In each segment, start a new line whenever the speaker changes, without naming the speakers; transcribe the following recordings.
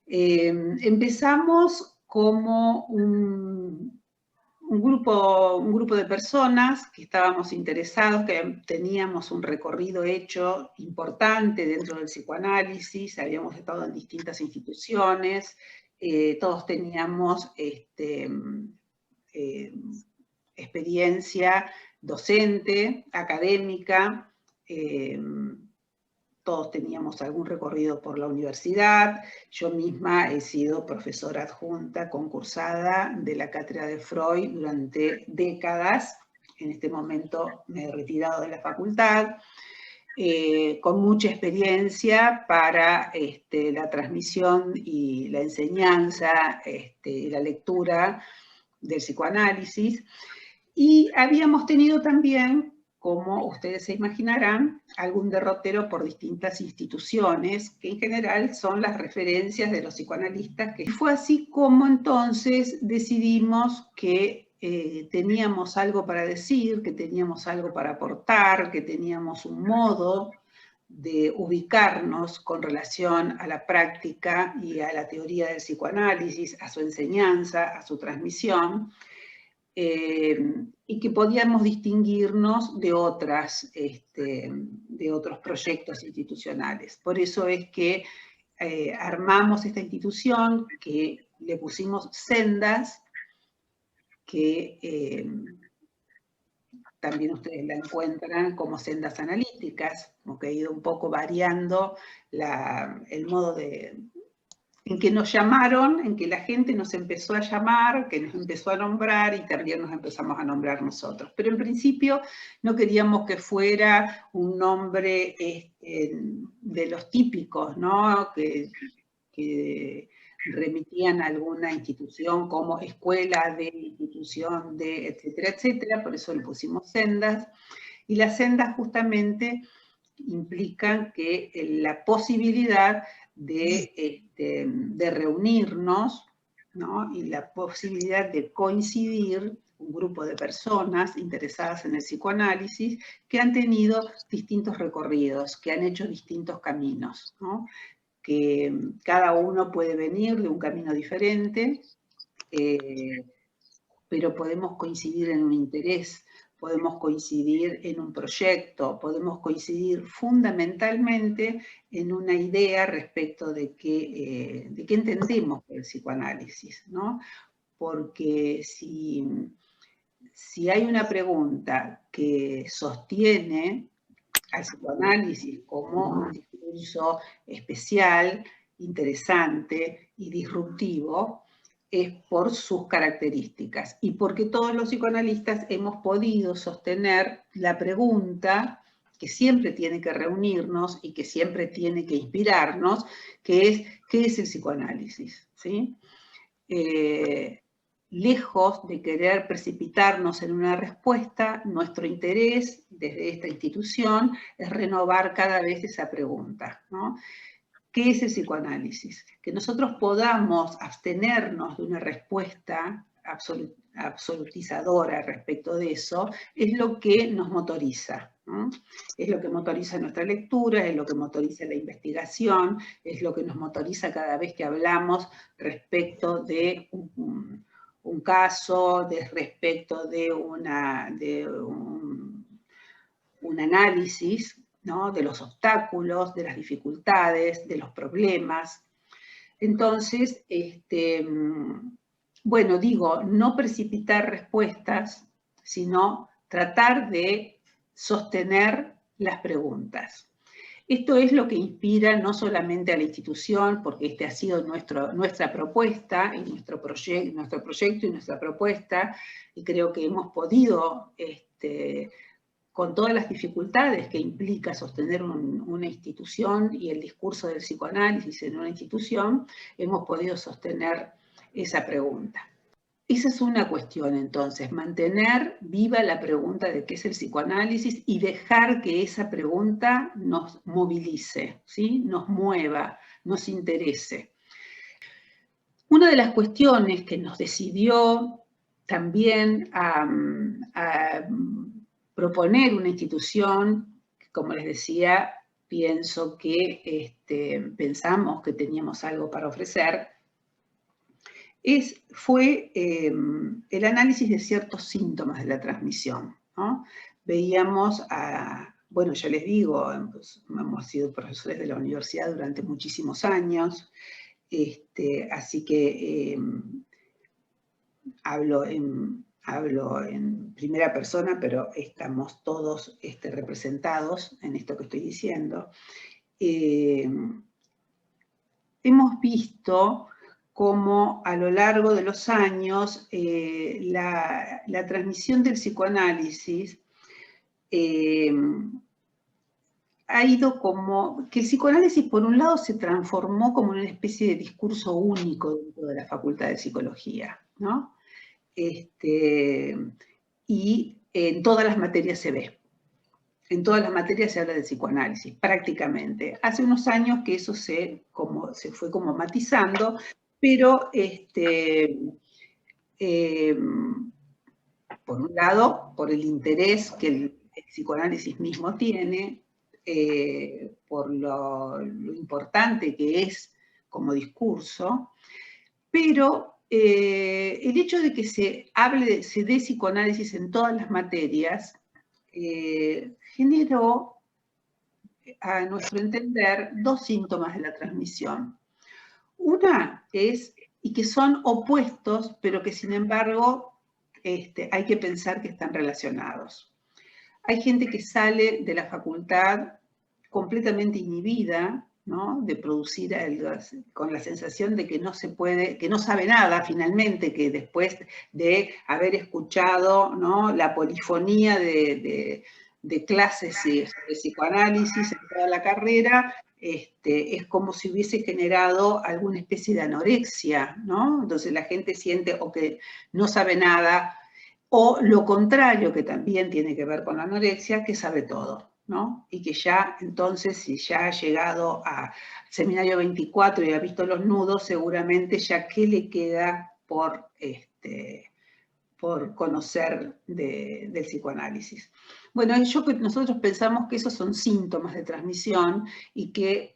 Empezamos como un grupo de personas que estábamos interesados, que teníamos un recorrido hecho importante dentro del psicoanálisis, habíamos estado en distintas instituciones, todos teníamos experiencia docente, académica, todos teníamos algún recorrido por la universidad. Yo misma he sido profesora adjunta, concursada de la cátedra de Freud durante décadas. En este momento me he retirado de la facultad, con mucha experiencia para la transmisión y la enseñanza y la lectura del psicoanálisis. Y habíamos tenido también, como ustedes se imaginarán, algún derrotero por distintas instituciones, que en general son las referencias de los psicoanalistas. Y fue así como entonces decidimos que teníamos algo para decir, que teníamos algo para aportar, que teníamos un modo de ubicarnos con relación a la práctica y a la teoría del psicoanálisis, a su enseñanza, a su transmisión, y que podíamos distinguirnos de otros proyectos institucionales. Por eso es que armamos esta institución, que le pusimos Sendas, que también ustedes la encuentran como Sendas Analíticas, como que ha ido un poco variando el modo en que nos llamaron, en que la gente nos empezó a llamar, que nos empezó a nombrar y también nos empezamos a nombrar nosotros. Pero en principio no queríamos que fuera un nombre de los típicos, ¿no? Que remitían a alguna institución como escuela de, institución de, etcétera, etcétera. Por eso le pusimos Sendas. Y las sendas justamente implican que la posibilidad de reunirnos, ¿no? Y la posibilidad de coincidir, un grupo de personas interesadas en el psicoanálisis que han tenido distintos recorridos, que han hecho distintos caminos, ¿no? Que cada uno puede venir de un camino diferente, pero podemos coincidir en un interés, podemos coincidir en un proyecto, podemos coincidir fundamentalmente en una idea respecto de qué entendemos el psicoanálisis, ¿no? Porque si hay una pregunta que sostiene al psicoanálisis como un discurso especial, interesante y disruptivo, es por sus características y porque todos los psicoanalistas hemos podido sostener la pregunta que siempre tiene que reunirnos y que siempre tiene que inspirarnos, que es, ¿qué es el psicoanálisis? ¿Sí? Lejos de querer precipitarnos en una respuesta, nuestro interés desde esta institución es renovar cada vez esa pregunta, ¿no? ¿Qué es el psicoanálisis? Que nosotros podamos abstenernos de una respuesta absolutizadora respecto de eso, es lo que nos motoriza, ¿no? Es lo que motoriza nuestra lectura, es lo que motoriza la investigación, es lo que nos motoriza cada vez que hablamos respecto de un caso, respecto de un análisis, ¿no? De los obstáculos, de las dificultades, de los problemas. Entonces, bueno, digo, no precipitar respuestas, sino tratar de sostener las preguntas. Esto es lo que inspira no solamente a la institución, porque este ha sido nuestra propuesta, y nuestro proyecto y nuestra propuesta, y creo que hemos podido, con todas las dificultades que implica sostener una institución y el discurso del psicoanálisis en una institución, hemos podido sostener esa pregunta. Esa es una cuestión, entonces, mantener viva la pregunta de qué es el psicoanálisis y dejar que esa pregunta nos movilice, ¿sí? Nos mueva, nos interese. Una de las cuestiones que nos decidió también a proponer una institución que, como les decía, pienso que pensamos que teníamos algo para ofrecer, fue el análisis de ciertos síntomas de la transmisión, ¿no? Veíamos bueno, yo les digo, pues, hemos sido profesores de la universidad durante muchísimos años, así que hablo en primera persona, pero estamos todos representados en esto que estoy diciendo. Hemos visto cómo a lo largo de los años la transmisión del psicoanálisis ha ido como que el psicoanálisis, por un lado, se transformó como una especie de discurso único dentro de la Facultad de Psicología, ¿no? Y en todas las materias se ve. En todas las materias se habla de psicoanálisis, prácticamente. Hace unos años que eso se fue como matizando, pero por un lado, por el interés que el psicoanálisis mismo tiene, por lo importante que es como discurso, pero el hecho de que se dé psicoanálisis en todas las materias generó, a nuestro entender, dos síntomas de la transmisión. Una es, y que son opuestos, pero que sin embargo hay que pensar que están relacionados. Hay gente que sale de la facultad completamente inhibida, ¿no? De producir con la sensación de que no se puede, que no sabe nada finalmente, que después de haber escuchado, ¿no?, la polifonía de clases de psicoanálisis en toda la carrera, es como si hubiese generado alguna especie de anorexia, ¿no? Entonces la gente siente o que no sabe nada, o lo contrario, que también tiene que ver con la anorexia, que sabe todo, ¿no? Y que ya, entonces, si ya ha llegado al seminario 24 y ha visto los nudos, seguramente ya qué le queda por conocer del psicoanálisis. Bueno, nosotros pensamos que esos son síntomas de transmisión y que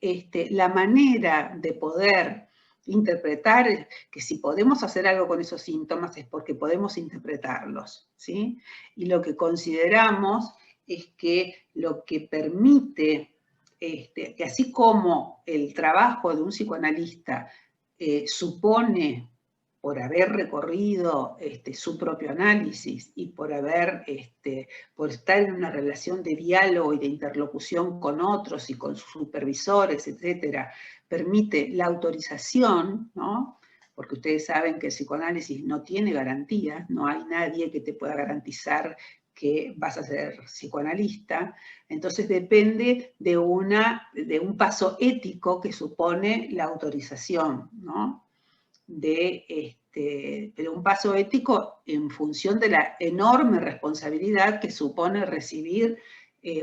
la manera de poder interpretar, que si podemos hacer algo con esos síntomas es porque podemos interpretarlos, ¿sí? Y lo que consideramos es que lo que permite, que así como el trabajo de un psicoanalista supone, por haber recorrido su propio análisis y por estar en una relación de diálogo y de interlocución con otros y con sus supervisores, etcétera, permite la autorización, ¿no? Porque ustedes saben que el psicoanálisis no tiene garantías, no hay nadie que te pueda garantizar que vas a ser psicoanalista, entonces depende de un paso ético que supone la autorización, ¿no? Pero un paso ético en función de la enorme responsabilidad que supone recibir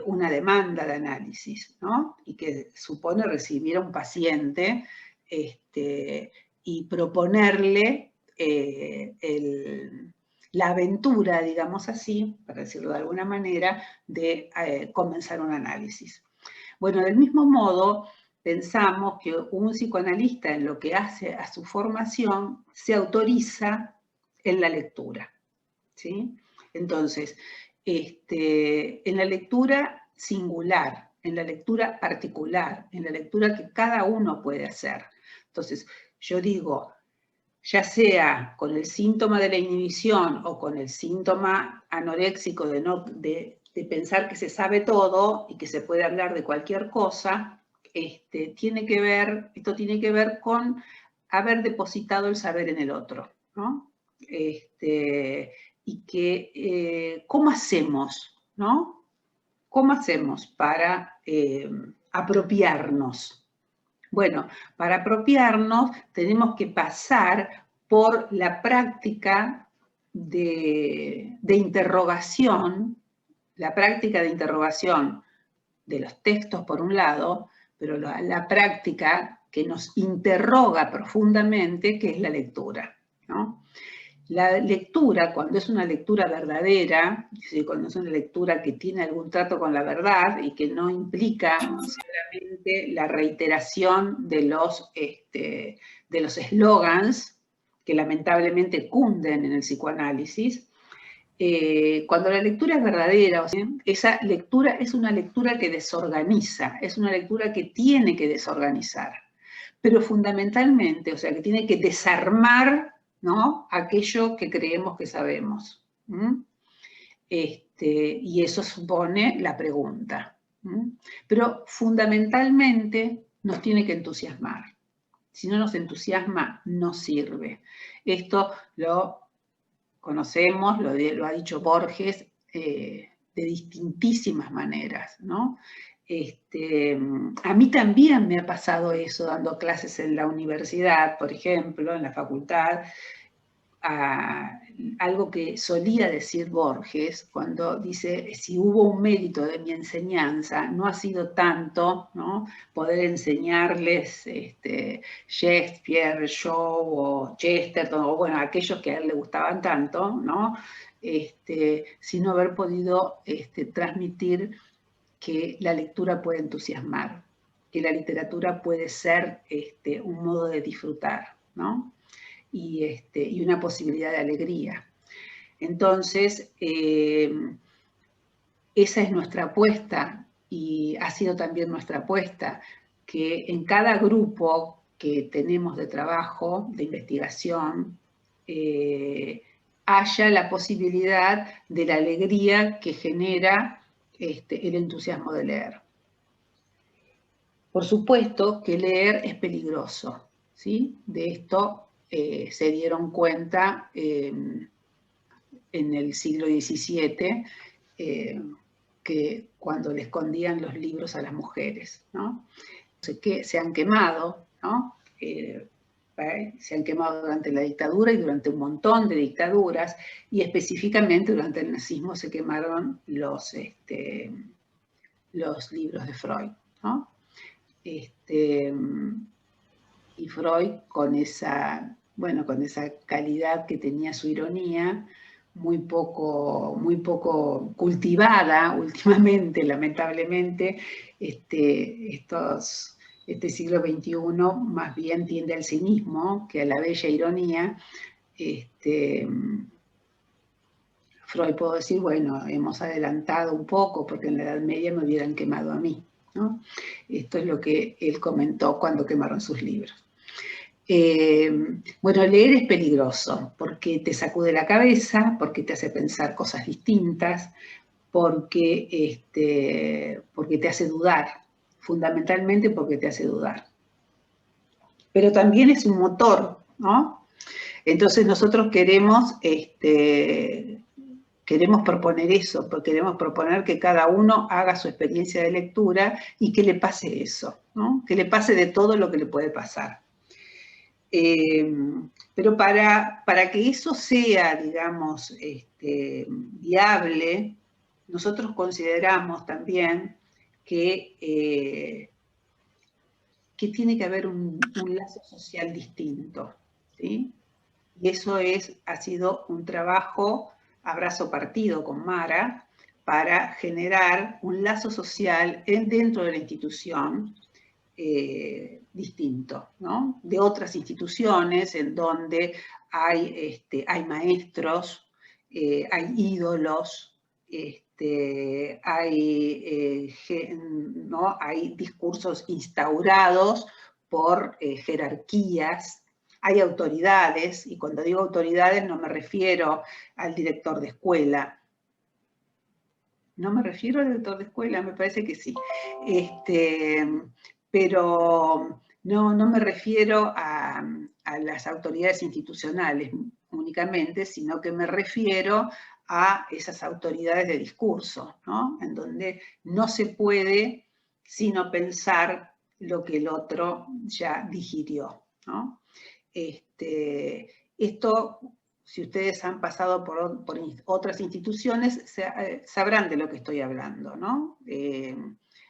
una demanda de análisis, ¿no? Y que supone recibir a un paciente y proponerle la aventura, digamos así, para decirlo de alguna manera, de comenzar un análisis. Bueno, del mismo modo, pensamos que un psicoanalista en lo que hace a su formación se autoriza en la lectura, ¿sí? Entonces, en la lectura singular, en la lectura particular, en la lectura que cada uno puede hacer. Entonces, yo digo, ya sea con el síntoma de la inhibición o con el síntoma anoréxico de pensar que se sabe todo y que se puede hablar de cualquier cosa, esto tiene que ver con haber depositado el saber en el otro, ¿no? Y que, ¿cómo hacemos, no? ¿Cómo hacemos para apropiarnos? Bueno, para apropiarnos tenemos que pasar por la práctica de interrogación, la práctica de interrogación de los textos por un lado, pero la práctica que nos interroga profundamente, que es la lectura, ¿no? La lectura, cuando es una lectura verdadera, cuando es una lectura que tiene algún trato con la verdad y que no implica solamente la reiteración de los eslogans que lamentablemente cunden en el psicoanálisis, cuando la lectura es verdadera, o sea, esa lectura es una lectura que desorganiza, es una lectura que tiene que desorganizar, pero fundamentalmente, o sea, que tiene que desarmar, ¿no?, aquello que creemos que sabemos. Y eso supone la pregunta. Pero fundamentalmente nos tiene que entusiasmar. Si no nos entusiasma, no sirve. Esto lo conocemos, lo ha dicho Borges, de distintísimas maneras, ¿no? A mí también me ha pasado eso dando clases en la universidad, por ejemplo, en la facultad, algo que solía decir Borges cuando dice, si hubo un mérito de mi enseñanza, no ha sido tanto, ¿no?, poder enseñarles Shakespeare, Shaw o Chesterton, o bueno, aquellos que a él le gustaban tanto, ¿no?, sino haber podido transmitir que la lectura puede entusiasmar, que la literatura puede ser un modo de disfrutar, ¿no?, y una posibilidad de alegría. Entonces, esa es nuestra apuesta y ha sido también nuestra apuesta, que en cada grupo que tenemos de trabajo, de investigación, haya la posibilidad de la alegría que genera el entusiasmo de leer. Por supuesto que leer es peligroso, ¿sí? De esto se dieron cuenta en el siglo XVII, que cuando le escondían los libros a las mujeres, ¿no? Que se han quemado, ¿no? Se han quemado durante la dictadura y durante un montón de dictaduras, y específicamente durante el nazismo se quemaron los libros de Freud, ¿no? Y Freud, con esa calidad que tenía su ironía, muy poco cultivada últimamente, lamentablemente, este siglo XXI más bien tiende al cinismo que a la bella ironía. Freud, puedo decir, bueno, hemos adelantado un poco porque en la Edad Media me hubieran quemado a mí, ¿no? Esto es lo que él comentó cuando quemaron sus libros. Bueno, leer es peligroso porque te sacude la cabeza, porque te hace pensar cosas distintas, porque te hace dudar, fundamentalmente porque te hace dudar. Pero también es un motor, ¿no? Entonces nosotros queremos proponer eso, porque queremos proponer que cada uno haga su experiencia de lectura y que le pase eso, ¿no? Que le pase de todo lo que le puede pasar. Pero para que eso sea, digamos, viable, nosotros consideramos también que tiene que haber un lazo social distinto, ¿sí? Y eso ha sido un trabajo a brazo partido con Mara para generar un lazo social dentro de la institución distinto, ¿no? De otras instituciones en donde hay maestros, hay ídolos, hay discursos instaurados por jerarquías, hay autoridades, y cuando digo autoridades no me refiero al director de escuela. No me refiero al director de escuela, me parece que sí. Pero no me refiero a las autoridades institucionales únicamente, sino que me refiero a esas autoridades de discurso, ¿no? En donde no se puede sino pensar lo que el otro ya digirió, ¿no? Esto, si ustedes han pasado por otras instituciones, sabrán de lo que estoy hablando, ¿no?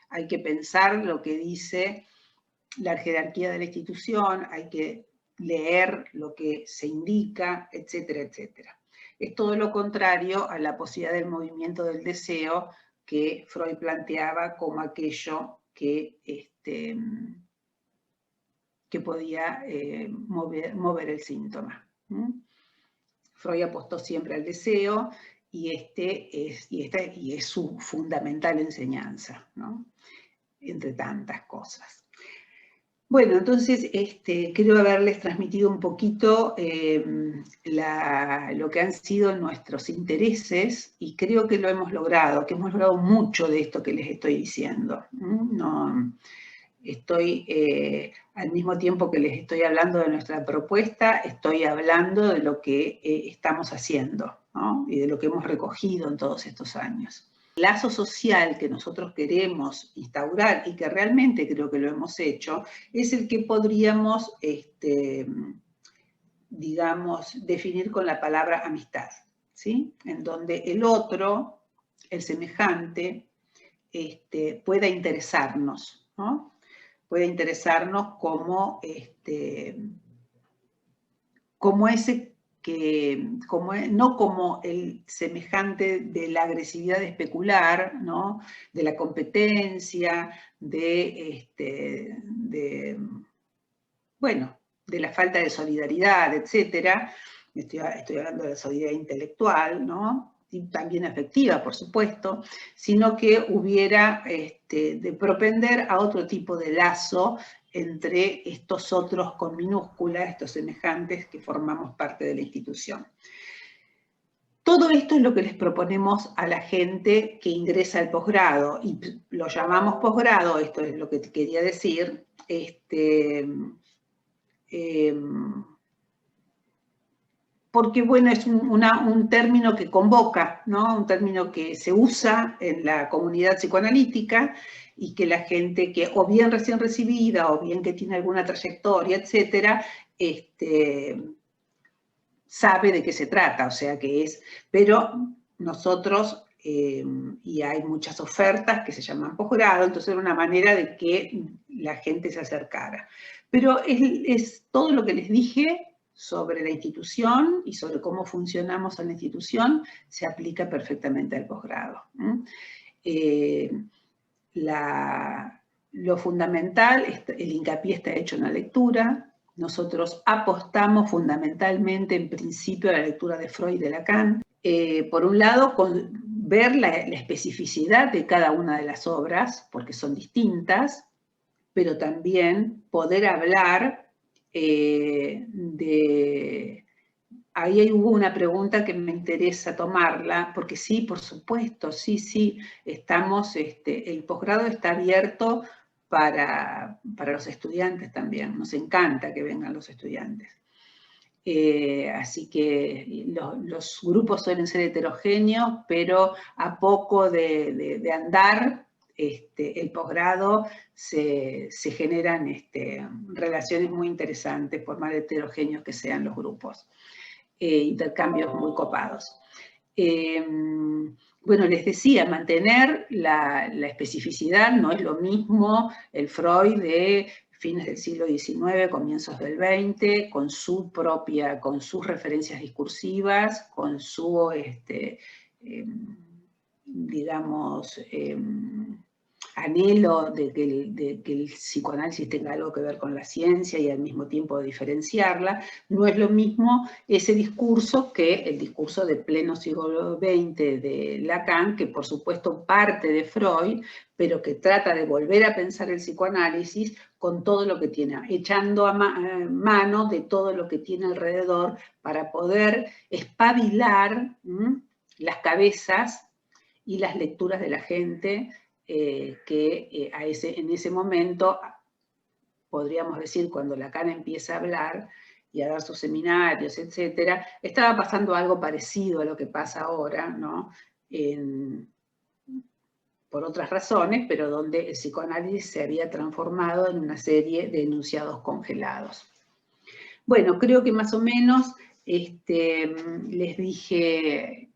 Hay que pensar lo que dice la jerarquía de la institución, hay que leer lo que se indica, etcétera, etcétera. Es todo lo contrario a la posibilidad del movimiento del deseo que Freud planteaba como aquello que podía mover el síntoma. Freud apostó siempre al deseo y es su fundamental enseñanza, ¿no? Entre tantas cosas. Bueno, entonces creo haberles transmitido un poquito lo que han sido nuestros intereses y creo que lo hemos logrado, que hemos logrado mucho de esto que les estoy diciendo. No, al mismo tiempo que les estoy hablando de nuestra propuesta, estoy hablando de lo que estamos haciendo, ¿no? Y de lo que hemos recogido en todos estos años. El lazo social que nosotros queremos instaurar y que realmente creo que lo hemos hecho, es el que podríamos, digamos, definir con la palabra amistad, ¿sí? En donde el otro, el semejante, pueda interesarnos, ¿no? Puede interesarnos como no como el semejante de la agresividad especular, ¿no? De la competencia, de la falta de solidaridad, etcétera. Estoy hablando de la solidaridad intelectual, ¿no? Y también afectiva, por supuesto, sino que hubiera de propender a otro tipo de lazo entre estos otros con minúscula, estos semejantes que formamos parte de la institución. Todo esto es lo que les proponemos a la gente que ingresa al posgrado, y lo llamamos posgrado, esto es lo que te quería decir, porque, bueno, es un término que convoca, ¿no? Un término que se usa en la comunidad psicoanalítica y que la gente que o bien recién recibida o bien que tiene alguna trayectoria, etcétera, sabe de qué se trata, o sea que es, pero nosotros, y hay muchas ofertas que se llaman posgrado, entonces era una manera de que la gente se acercara. Pero es todo lo que les dije sobre la institución y sobre cómo funcionamos en la institución, se aplica perfectamente al posgrado. Lo fundamental, el hincapié está hecho en la lectura. Nosotros apostamos fundamentalmente, en principio, a la lectura de Freud y de Lacan. Por un lado, ver la especificidad de cada una de las obras, porque son distintas, pero también poder hablar Ahí hubo una pregunta que me interesa tomarla, porque sí, por supuesto, sí, el posgrado está abierto para los estudiantes también, nos encanta que vengan los estudiantes. Así que los grupos suelen ser heterogéneos, pero a poco de andar el posgrado se generan relaciones muy interesantes, por más heterogéneos que sean los grupos. Intercambios muy copados. Bueno, les decía, mantener la especificidad, no es lo mismo el Freud de fines del siglo XIX, comienzos del XX, con sus referencias discursivas, con su, digamos, anhelo de que el psicoanálisis tenga algo que ver con la ciencia y al mismo tiempo diferenciarla. No es lo mismo ese discurso que el discurso de pleno siglo XX de Lacan, que por supuesto parte de Freud, pero que trata de volver a pensar el psicoanálisis con todo lo que tiene, echando a mano de todo lo que tiene alrededor para poder espabilar las cabezas y las lecturas de la gente, que en ese momento, podríamos decir, cuando Lacan empieza a hablar y a dar sus seminarios, etcétera, estaba pasando algo parecido a lo que pasa ahora, ¿no? Por otras razones, pero donde el psicoanálisis se había transformado en una serie de enunciados congelados. Bueno, creo que más o menos les dije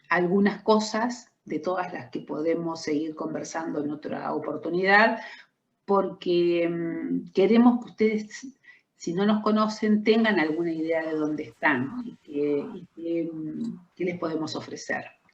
algunas cosas de todas las que podemos seguir conversando en otra oportunidad, porque queremos que ustedes si no nos conocen, tengan alguna idea de dónde están y qué les podemos ofrecer.